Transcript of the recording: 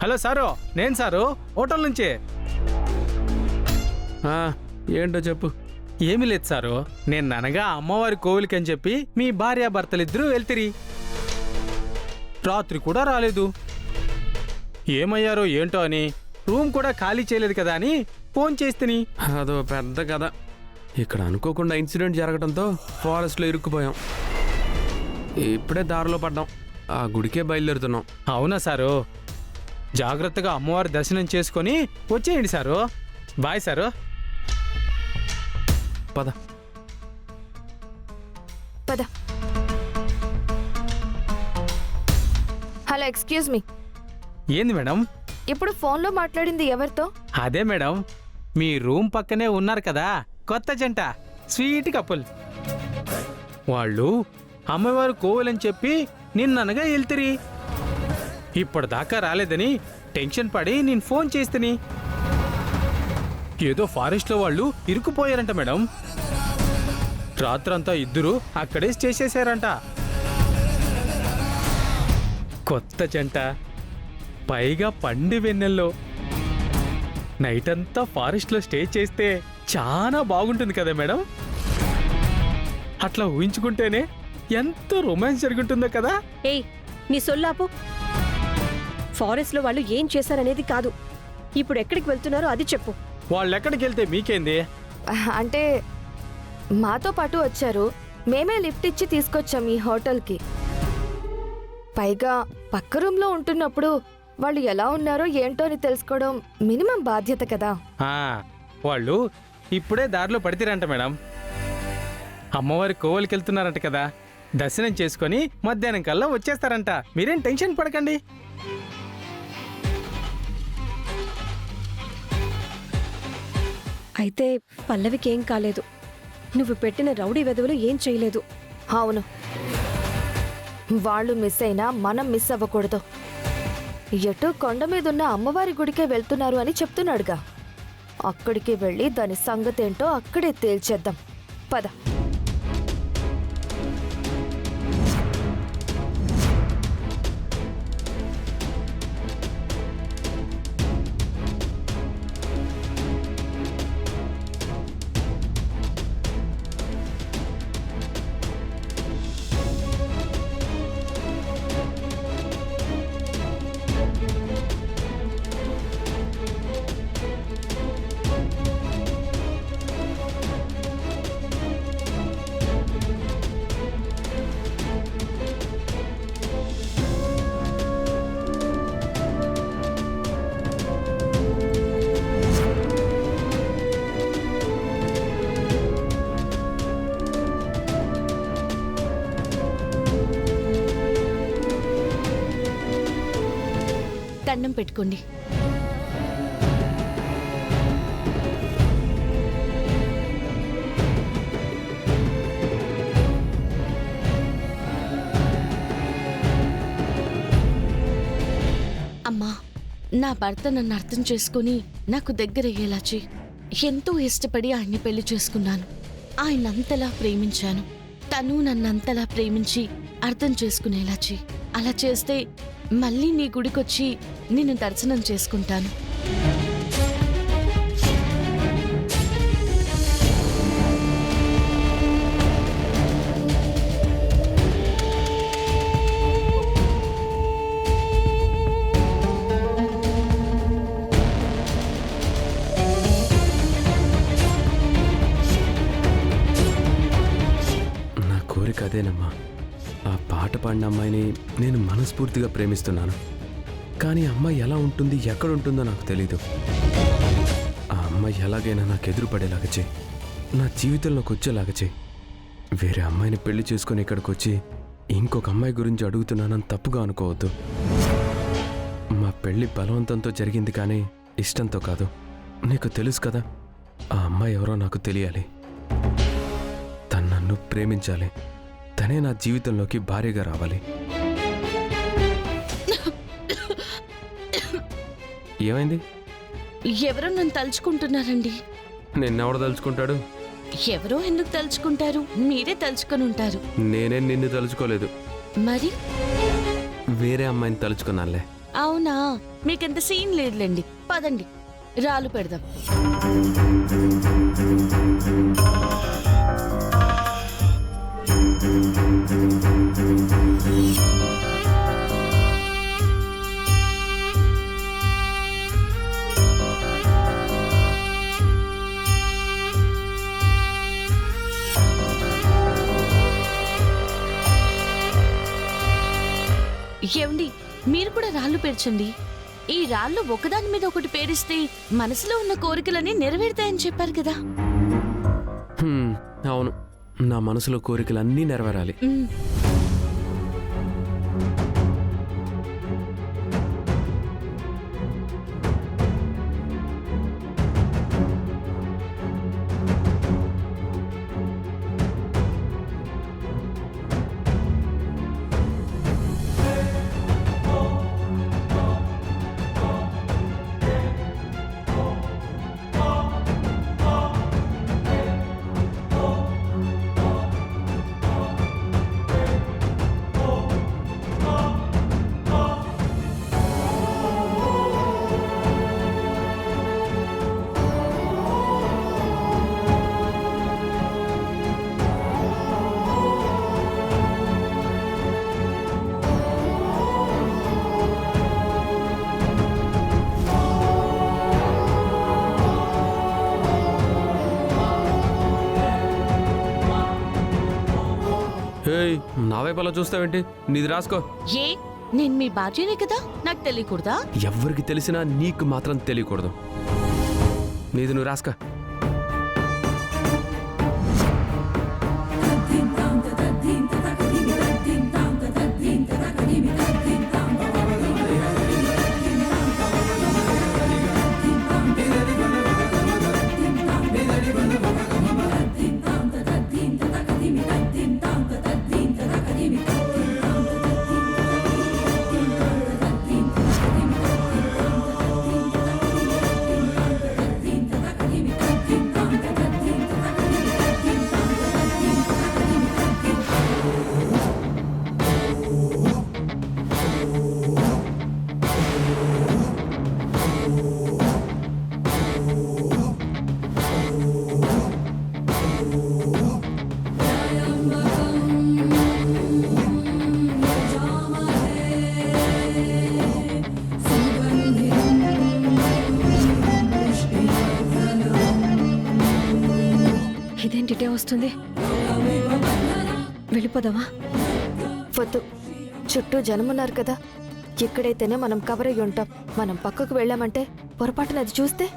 Hello sir, నేను sir hotel నుంచి. ఏంటో చెప్పు. ఏమీ లేదు సారు, నేను అనగా అమ్మవారి కోవిలికి అని చెప్పి మీ భార్యాభర్తలిద్దరూ వెళ్తిరి. రాత్రి కూడా రాలేదు. ఏమయ్యారో ఏంటో అని రూమ్ కూడా ఖాళీ చేయలేదు కదా అని ఫోన్ చేస్తేని. అదో పెద్ద కథ. ఇక్కడ అనుకోకుండా ఇన్సిడెంట్ జరగడంతో ఫారెస్ట్లో ఇరుక్కుపోయాం. ఇప్పుడే దారిలో పడ్డాం. ఆ గుడికే బయలుదేరుతున్నాం. అవునా సారు, జాగ్రత్తగా అమ్మవారి దర్శనం చేసుకొని వచ్చేయండి సారు. Bye sir. పద పద. Hello, excuse me. ఏంది మేడం? ఇప్పుడు ఫోన్లో మాట్లాడింది ఎవరితో? అదే మేడం, మీ రూమ్ పక్కనే ఉన్నారు కదా కొత్త జంట, స్వీట్ కపుల్. వాళ్ళు అమ్మవారు కోవలని చెప్పి నిన్ననగా వెళ్తిరి. ఇప్పటిదాకా రాలేదని టెన్షన్ పడి నేను ఫోన్ చేస్తేని. ఏదో ఫారెస్ట్లో వాళ్ళు ఇరుక్కుపోయారంట మేడం. రాత్రంతా ఇద్దరు అక్కడే స్టే చేశారంట. కొత్త జంట, పైగా పండి వెన్నెల్లో. నైట్ అంతా ఫారెస్ట్లో స్టే చేస్తే చాలా బాగుంటుంది కదా మేడం. అట్లా ఊహించుకుంటేనే ఎంత రొమాన్స్ జరుగుతుందో కదా. ఏయ్, నీ సొల్లాపు. ఫారెస్ట్లో వాళ్ళు ఏం చేశారనేది కాదు, ఇప్పుడు ఎక్కడికి వెళ్తున్నారో అది చెప్పు. వాళ్ళు ఎక్కడికి వెళ్తే మీకేంది? అంటే మాతో పాటు వచ్చారు, మేమే లిఫ్ట్ ఇచ్చి తీసుకొచ్చాం ఈ హోటల్కి. పైగా పక్క రూమ్లో ఉంటున్నప్పుడు వాళ్ళు ఎలా ఉన్నారో ఏంటో అని తెలుసుకోవడం మినిమం బాధ్యత కదా. వాళ్ళు ఇప్పుడే దారిలో పడితేరంట మేడం. అమ్మవారి కోవలికి వెళ్తున్నారంట కదా, దర్శనం చేసుకొని మధ్యాహ్నం కల్లా వచ్చేస్తారంట. మీరేం టెన్షన్ పడకండి. అయితే పల్లవికి ఏం కాలేదు. నువ్వు పెట్టిన రౌడీ వెధవలు ఏం చేయలేదు. అవును, వాళ్ళు మిస్ అయినా మనం మిస్ అవ్వకూడదు. ఎటో కొండ మీదున్న అమ్మవారి గుడికే వెళ్తున్నారు అని చెప్తున్నాడుగా. అక్కడికి వెళ్ళి దాని సంగతేంటో అక్కడే తేల్చేద్దాం. పద. దండం పెట్టుకోండి. అమ్మా, నా భర్త నన్ను అర్థం చేసుకుని నాకు దగ్గరయ్యేలా చెయ్యి. ఎంతో ఇష్టపడి ఆయన్ని పెళ్లి చేసుకున్నాను. ఆయన అంతలా ప్రేమించాను. తను నన్నంతలా ప్రేమించి అర్థం చేసుకునేలా చెయ్యి. అలా చేస్తే మళ్ళీ నీ గుడికొచ్చి నిన్ను దర్శనం చేసుకుంటాను. నా కోరిక అదేనమ్మా. ఆ పాట పాడిన అమ్మాయిని నేను మనస్ఫూర్తిగా ప్రేమిస్తున్నాను. కానీ అమ్మాయి ఎలా ఉంటుంది, ఎక్కడ ఉంటుందో నాకు తెలీదు. ఆ అమ్మాయి ఎలాగైనా నాకు ఎదురుపడేలాగా చేయి. నా జీవితంలోకి వచ్చేలాగా చేయి. వేరే అమ్మాయిని పెళ్లి చేసుకుని ఇక్కడికి వచ్చి ఇంకొక అమ్మాయి గురించి అడుగుతున్నానని తప్పుగా అనుకోవద్దు. మా పెళ్లి బలవంతంతో జరిగింది, కానీ ఇష్టంతో కాదు. నీకు తెలుసు కదా, ఆ అమ్మాయి ఎవరో నాకు తెలియాలి. తను నన్ను ప్రేమించాలి. తనే నా జీవితంలోకి భార్యగా రావాలి. ఏమైంది? ఎవరో నన్ను తలుచుకుంటున్నారండి. నిన్నెవడు తలుచుకుంటాడు? ఎవరో ఎందుకు తలుచుకుంటారు? మీరే తలుచుకొని ఉంటారు. నేనే నిన్ను తలుచుకోలేదు. మరి వేరే అమ్మాయిని తలుచుకున్నానులే. అవునా, మీకంత సీన్ లేదులేండి. పదండి, రాళ్ళు పెడదాం. ఏమండి, మీరు కూడా రాళ్ళు పేర్చండి. ఈ రాళ్ళు ఒకదాని మీద ఒకటి పేరిస్తే మనసులో ఉన్న కోరికలన్నీ నెరవేరుతాయని చెప్పారు కదా. అవును, నా మనసులో కోరికలన్నీ నెరవేరాలి. ఉమ్. హేయ్, నా వైపు అలా చూస్తావేంటి? నీది రాసుకో. ఏ, నేను మీ భార్యనే కదా, నాకు తెలియకూడదా? ఎవ్వరికి తెలిసినా నీకు మాత్రం తెలియకూడదు. నీది నువ్వు రాసుకో. ఇదేంటిటే వస్తుంది? వెళ్ళిపోదామా? వద్దు, చుట్టూ జనమున్నారు కదా. ఇక్కడైతేనే మనం కవర్ అయ్యి ఉంటాం. మనం పక్కకు వెళ్ళామంటే పొరపాటున అది చూస్తే